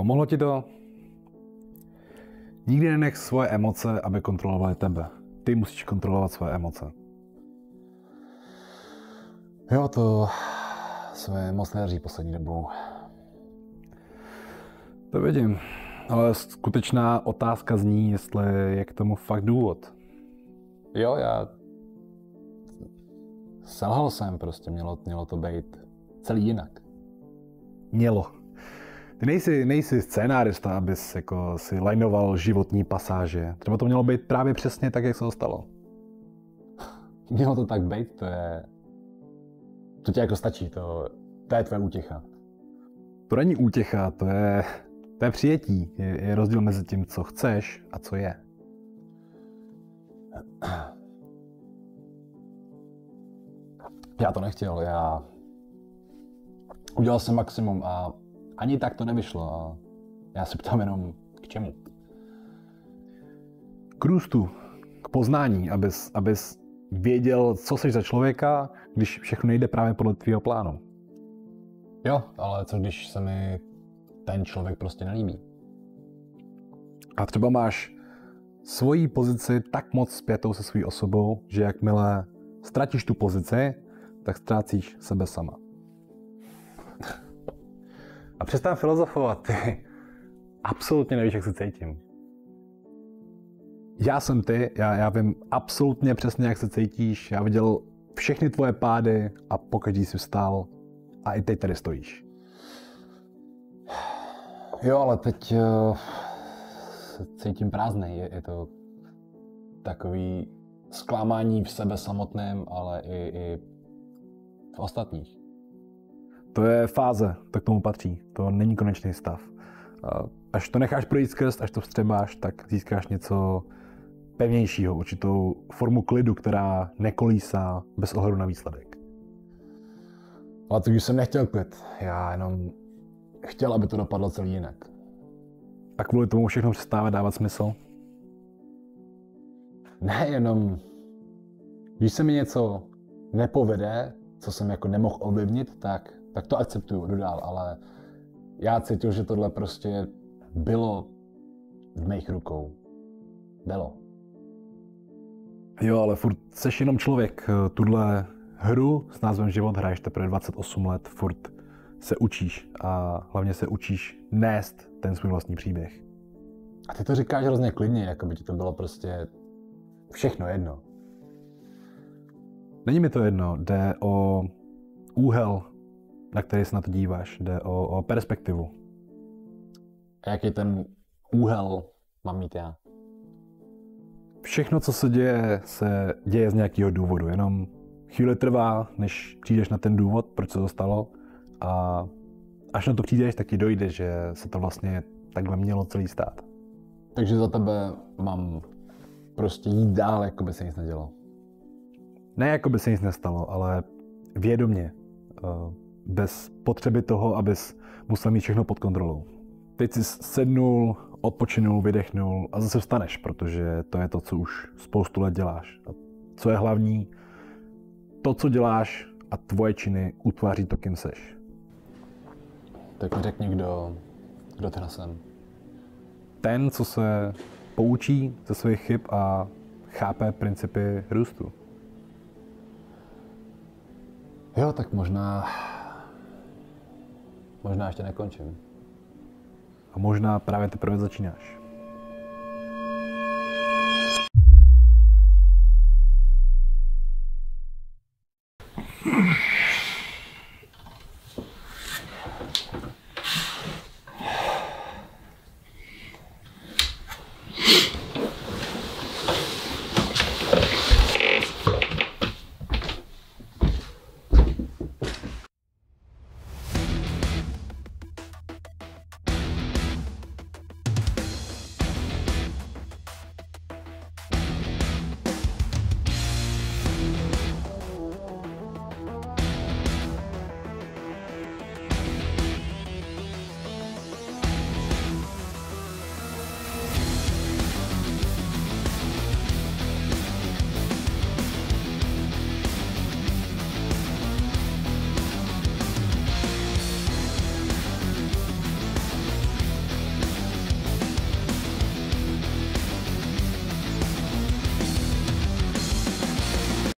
Pomohlo ti to? Nikdy nenech svoje emoce, aby kontrolovaly tebe. Ty musíš kontrolovat svoje emoce. Jo, to se mi moc nedaří poslední dobou. To vidím. Ale skutečná otázka zní, jestli je k tomu fakt důvod. Jo, já selhal jsem prostě, mělo to být celý jinak. Mělo. Ty nejsi scénárista, abys jako si lajnoval životní pasáže. Třeba to mělo být právě přesně tak, jak se to stalo. Mělo to tak být, to tě jako stačí, to je tvoje útěcha. To není útěcha, to je přijetí. Je rozdíl mezi tím, co chceš a co je. Já to nechtěl, já udělal jsem maximum a ani tak to nevyšlo a já se ptám jenom k čemu. K růstu, k poznání, abys věděl, co jsi za člověka, když všechno nejde právě podle tvýho plánu. Jo, ale co když se mi ten člověk prostě nelíbí? A třeba máš svoji pozici tak moc spjatou se svou osobou, že jakmile ztratíš tu pozici, tak ztrácíš sebe sama. A přestaň filozofovat, ty absolutně nevíš, jak se cítím. Já jsem ty, já vím absolutně přesně, jak se cítíš, já viděl všechny tvoje pády a pokaždý jsi vstal a i teď tady stojíš. Jo, ale teď se cítím prázdnej, je to takový zklamání v sebe samotném, ale i v ostatních. To je fáze, to k tomu patří, to není konečný stav. Až to necháš projít skrz, až to vstřebáš, tak získáš něco pevnějšího, určitou formu klidu, která nekolísá bez ohledu na výsledek. Ale to už jsem nechtěl klid, já jenom chtěl, aby to dopadlo celý jinak. A kvůli tomu všechno přestává dávat smysl? Ne, jenom když se mi něco nepovede, co jsem jako nemohl ovlivnit, tak to akceptuju, jdu dál, ale já cítil, že tohle prostě bylo v mých rukou. Bylo. Jo, ale furt seš jenom člověk. Tuhle hru s názvem Život hraješ teprve 28 let, furt se učíš a hlavně se učíš nést ten svůj vlastní příběh. A ty to říkáš hrozně klidně, jako by ti to bylo prostě všechno jedno. Není mi to jedno, jde o úhel, na který se na to díváš, jde o perspektivu. A jaký ten úhel mám mít já? Všechno, co se děje z nějakého důvodu, jenom chvíli trvá, než přijdeš na ten důvod, proč se to stalo a až na to přijdeš, tak ti dojde, že se to vlastně takhle mělo celý stát. Takže za tebe mám prostě jít dál, jako by se nic nedělo. Ne, jako by se nic nestalo, ale vědomě. Bez potřeby toho, abys musel mít všechno pod kontrolou. Teď jsi sednul, odpočinul, vydechnul a zase vstaneš, protože to je to, co už spoustu let děláš. A co je hlavní, to, co děláš a tvoje činy utváří to, kým seš. Tak mi řekni, kdo teda jsem. Ten, co se poučí ze svých chyb a chápe principy růstu. Jo, tak možná ještě nekončím. A možná právě teprve začínáš.